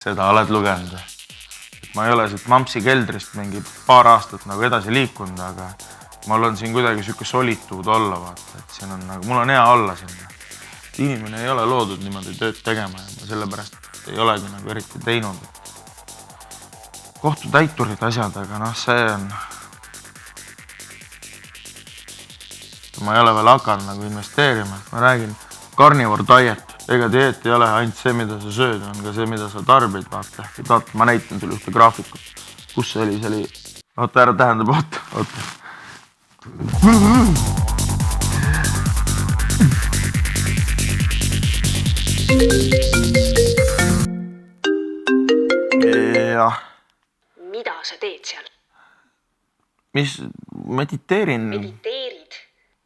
Seda oled lugenud. Ma ei ole siit Mampsi keldrist mingi paar aastat nagu edasi liikunud, aga mul on siin kuidagi siuke solituud olla, vaata, et siin on nagu, mul on hea olla sinna. Inimene ei ole loodud niimoodi tööd tegema ja ma sellepärast ei olegi nagu eriti teinud. Kohtutäiturid asjad, aga noh, see on... Ma ei ole veel hakanud nagu investeerima, ma räägin carnivore diet. Ega dieet ei ole ainult see, mida sa sööd, on ka see, mida sa tarbid, vaata. Vaata, ma näitan sulle ühte graafikut. Kus see oli? Oota, ära tähendab, oota. Jah. Mida sa teed seal? Mis? Mediteerin. Mediteerid?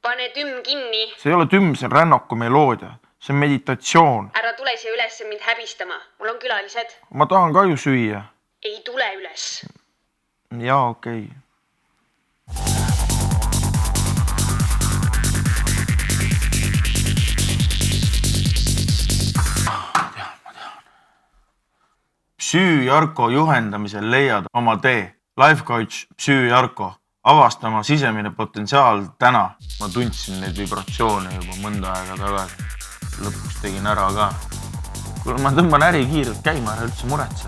Pane tümm kinni. See ei ole tümm, see on rännaku meloodia. See on meditatsioon. Ära tule siia üles mind häbistama. Mul on külalised. Ma tahan ka ju süüa. Ei tule üles. Jaa, okei. Ma tean. Psüü Jarko juhendamisel leiad oma tee. Life coach Psüü Jarko. Avasta oma sisemine potentsiaal täna. Ma tundsin neid vibratsioone juba mõnda aega tagasi. Lõpuks tegin ära ka. Kui ma tõmban äri kiirelt käima, ära üldse muretse.